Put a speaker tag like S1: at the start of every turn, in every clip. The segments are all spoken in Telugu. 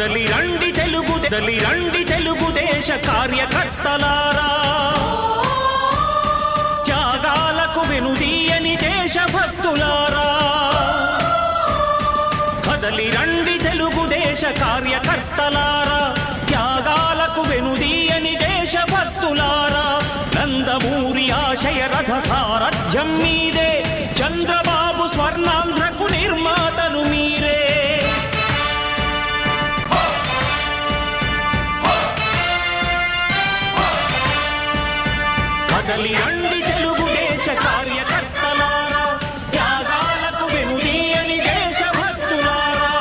S1: కదలి రండి తెలుగుదేశ కార్యకర్తలారా, త్యాగాలకు వెనుదీయని దేశభక్తులారా. కదలి రండి తెలుగుదేశ కార్యకర్తలారా, త్యాగాలకు వెనుదీయని దేశభక్తులారా. నందమూరి ఆశయ రథ సారథ్యం మీదే, చంద్రబాబు స్వర్ణాంధ్రకు నిర్మాతలు మీరే. కదలి రండి తెలుగుదేశ కార్యకర్తలారా, త్యాగాలకు వెనుదీయని దేశభక్తులారా.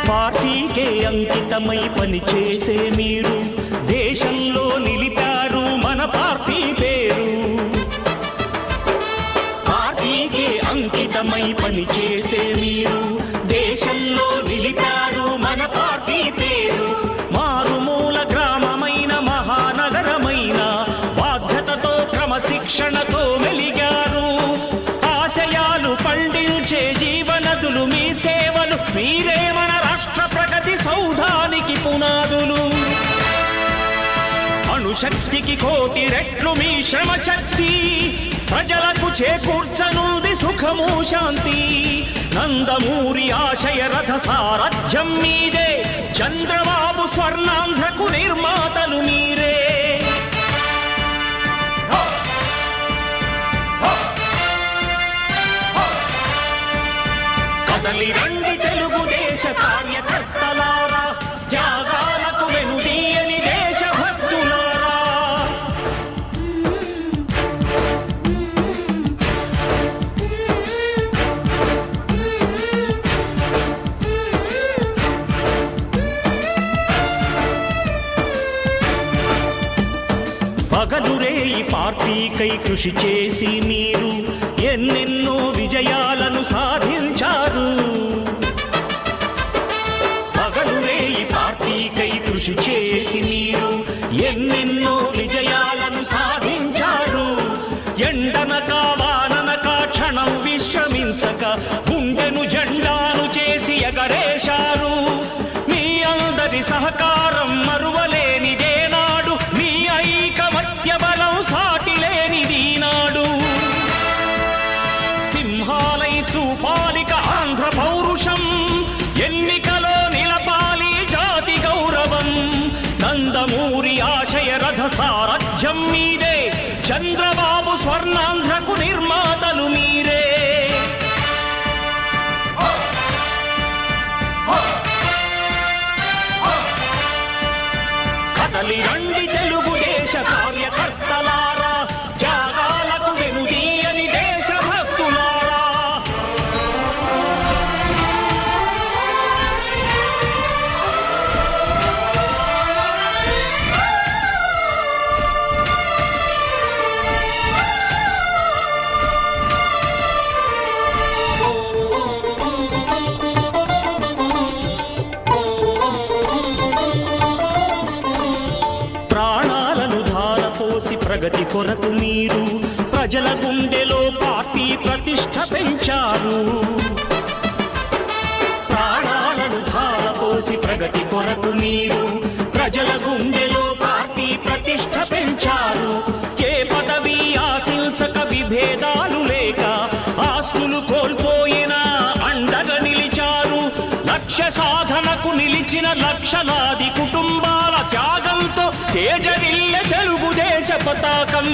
S1: పార్టీకే అంకితమై పనిచేసే మీరు దేశంలో నిలిపారు మన పార్టీ పేరు. పార్టీకే అంకితమై పనిచేసే మీరు దేశంలో నిలిపారు మన పార్టీ పేరు. మారుమూల గ్రామమైన మహానగరమైన బాధ్యతతో క్రమశిక్షణతో మెలిగారు. ఆశయాలు పండించే జీవనదులు మీ సేవలు, మీరే మన రాష్ట్ర ప్రగతి సౌధానికి పునాదులు. అణుశక్తికి కోటి రెట్లు మీ శ్రమ శక్తి, ప్రజలకు చేకూర్చనుంది సుఖము శాంతి. నందమూరి ఆశయ రథ సారథ్యం మీదే, చంద్రబాబు స్వర్ణాంధ్రకు నిర్మాతలు మీరే. కదలి రండి తెలుగుదేశ కార్యకర్తలారా, త్యాగాలకు వెనుదీయని దేశభక్తులారా. పగలురేయి పార్టీకై కృషి చేసి మీరు ఎన్నెన్నో విజయాలను సాధించారు. పగలురేయి పార్టీకై కృషి చేసి మీరు ఎన్నెన్నో విజయాలను సాధించారు. ఎండనక వాననక క్షణం విశ్రమించక గుండెను జెండాను చేసి ఎగరేశారు. మీ అందరి సహకారం మరువలేనిదే నాడు, మీ ఐకమత్య బలం సాటిలేనిది నాడు. సింహాలై చూపాలిక ఆంధ్ర పౌరుషం, ఎన్నికలో నిలపాలి జాతి గౌరవం. నందమూరి ఆశయ రథ సారథ్యం మీదే, చంద్రబాబు స్వర్ణాంధ్రకు నిర్మాతలు మీరే. కదలి రండి తెలుగుదేశ కార్యకర్తలారా, త్యాగాలకు వెనుదీయని దేశభక్తులారా. ప్రాణాలను ధారపోసి ప్రగతి కొరకు మీరు ప్రజల గుండెలో పార్టీ ప్రతిష్ఠ పెంచారు. ప్రాణాలను ధారపోసి ప్రగతి కొరకు మీరు ప్రజల గుండెలో పార్టీ ప్రతిష్ఠ పెంచారు. ఏ పదవి ఆశించక విభేదాలు లేక ఆస్తులు కోల్పోయినా అండగా నిలిచారు. లక్ష్య సాధనకు నిలిచిన లక్షలాది కుటుంబాల త్యాగంతో తేజరిల్లె తెలుగుదేశ పతాకం.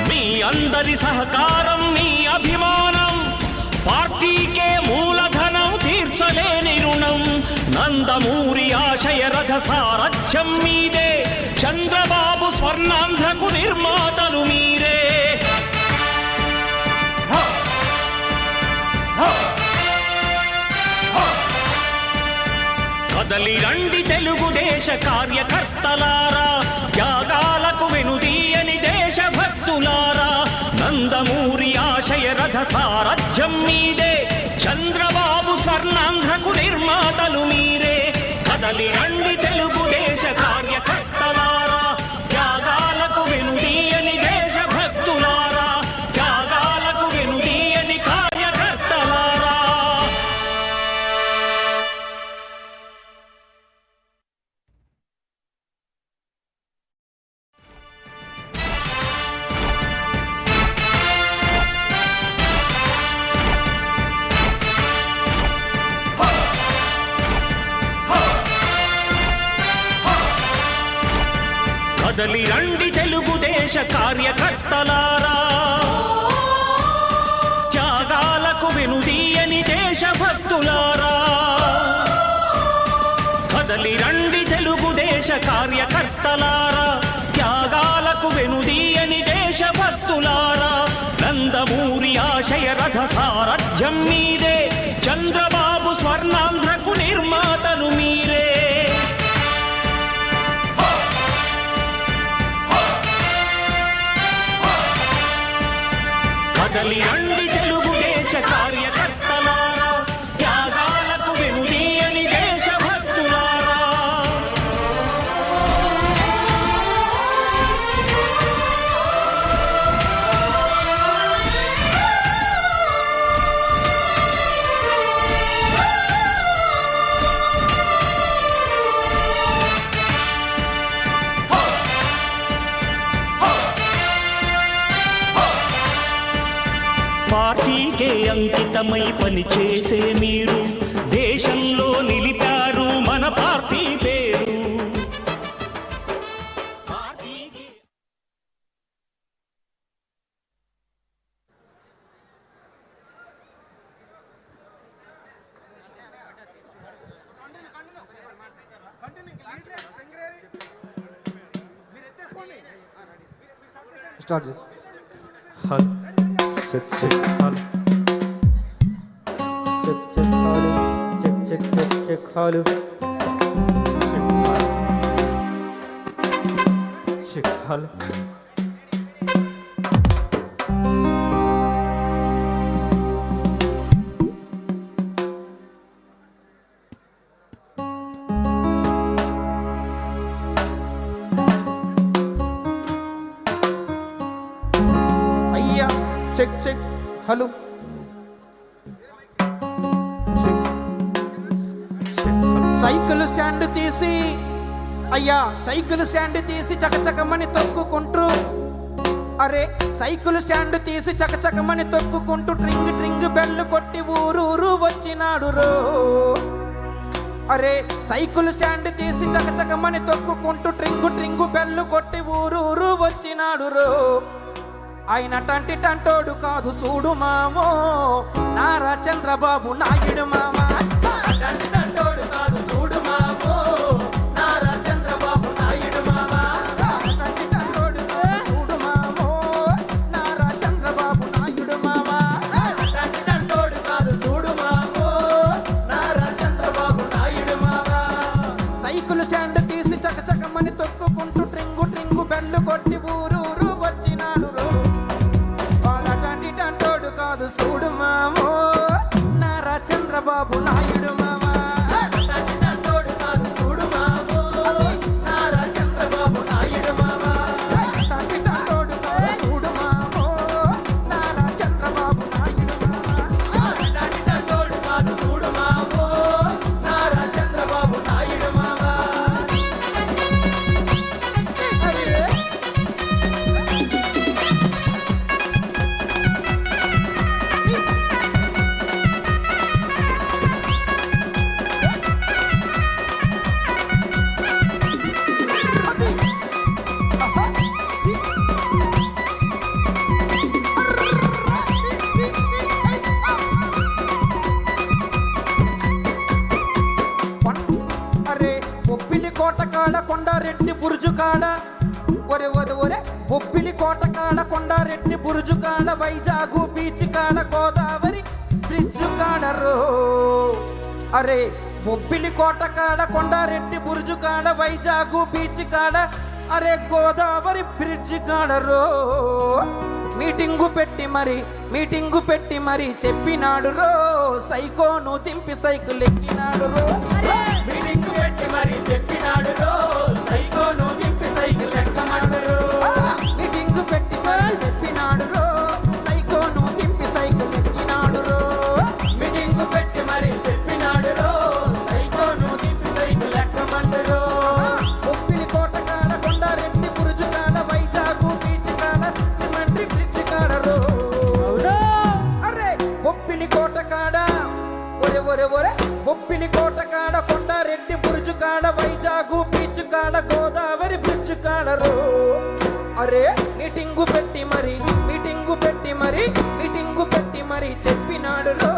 S1: మీ అందరి సహకారం, మీ అభిమానం, పార్టీకే మూలధనం, తీర్చలేని రుణం. నందమూరి ఆశయ రథ సారథ్యం మీదే, చంద్రబాబు స్వర్ణాంధ్రకు నిర్మాతలు మీరే. కదలి రండి తెలుగుదేశ కార్యకర్తలారా, త్యాగాలకు వెనుదీయని దేశభక్తులారా నందమూరి ఆశయ రథ సారథ్యం మీదే చంద్రబాబు స్వర్ణాంధ్రకు నిర్మాతలు మీరే కదలి రండి తెలుగుదేశ కార్యకర్తలారా త్యాగాలకు వెనుదీయని దేశభక్తులారా త్యాగాలకు వెనుదీయని కార్యకర్తలారా. కదలి రండి తెలుగుదేశ కార్యకర్తలారా త్యాగాలకు వెనుదీయని దేశభక్తులారా కదలి రండి తెలుగుదేశ కార్యకర్తలారా త్యాగాలకు వెనుదీయని దేశభక్తులారా నందమూరి ఆశయ రథ సారథ్యం మీదే చంద్రబాబు స్వర్ణాంధ్రకు నిర్మాతలు మీరే. కదలి రండి తెలుగుదేశ కార్యకర్తలారా త్యాగాలకు వెనుదీయని దేశభక్తులారా. పార్టీకే అంకితమై పనిచేసే మీరు దేశంలో నిలిపారు మన పార్టీ పేరు.
S2: స్టార్ట్ చేసి
S3: చెక్ చెక్ హాలు చెక్ చెక్ హాలు చెక్ చెక్ చెక్ చెక్ హాలు చెక్ హాలు
S2: అయ్యా check check hello cycle stand తీసి అయ్యా సైకిల్ స్టాండ్ తీసి చకచకమని తొక్కుకుంటూ అరే సైకిల్ స్టాండ్ తీసి చకచకమని తొక్కుకుంటూ ట్రింగ్ ట్రింగ్ బెల్లు కొట్టి ఊరూరు వచ్చినాడు రో. అరే సైకిల్ స్టాండ్ తీసి చకచకమని తొక్కుకుంటూ ట్రింగు ట్రింగు బెల్లు కొట్టి ఊరూరు వచ్చినాడు రో. ఆయన టంటి టంటోడు కాదు చూడు మామో నారా చంద్రబాబు నాయుడు మామా. టంటి టంటోడు కాదు చూడు మామో నారా చంద్రబాబు నాయుడు మామా. టంటి టంటోడు కాదు చూడు మామో నారా చంద్రబాబు నాయుడు మామా. టంటి టంటోడు కాదు చూడు మామో నారా చంద్రబాబు నాయుడు మామా. సైకిల్ స్టాండ్ తీసి చకచకమని తొక్కుకుంటూ ట్రింగు ట్రింగు బెల్లు కొట్టి ఊరూరు వచ్చినాడు రో. కాదు చూడు మామో నారా చంద్రబాబు నాయుడు మామా. కాదు చూడు మామో నారా చంద్రబాబు నాయుడు మామా. కాదు చూడు మామో నారా చంద్రబాబు నాయుడు మామా. కాదు చూడు మామో నారా చంద్రబాబు నాయుడు మామా. కోటకాడ కొండారెడ్డి బురుజు కాడ ఒరే ఒరే ఒరే బొబ్బిలి కోటకాడ కొండారెడ్డి బురుజు కాడ వైజాగు బీచ్ కాడ గోదావరి బ్రిడ్జ్ కాడ రో. అరే బొబ్బిలి కోటకాడ కొండారెడ్డి బురుజు కాడ వైజాగు బీచ్ కాడ అరే గోదావరి బ్రిడ్జ్ కాడరో మీటింగు పెట్టి మరి చెప్పినాడు రో సైకోను దింపి సైకిల్ ఎక్కినాడు రో మీటింగు పెట్టి మరి చెప్పినాడు రో సైకోను దింపి సైకిల్ ఎక్కమన్నాడు రో మీటింగు పెట్టి మరి చెప్పినాడు రో సైకోను దింపి సైకిల్ ఎక్కినాడు రో మీటింగు పెట్టి మరి చెప్పినాడు రో సైకోను దింపి సైకిల్ ఎక్కమన్నాడు రో ఉప్పిని కోట కాడ కొండారెడ్డి బురుజు కాడ వైజాగు బీచ్ కాడ సిమెంట్రీ బ్రిడ్జ్ కాడ రో అరే బొప్పిలి కోట కాడ ఒరే బొప్పిలి కోట కాడ కొండారెడ్డి బురుజు కాడ వైజాగు బీచ్ కాడ గోదావరి బ్రిడ్జ్ కాడ రో అరే మీటింగు పెట్టి మరి చెప్పినాడు రో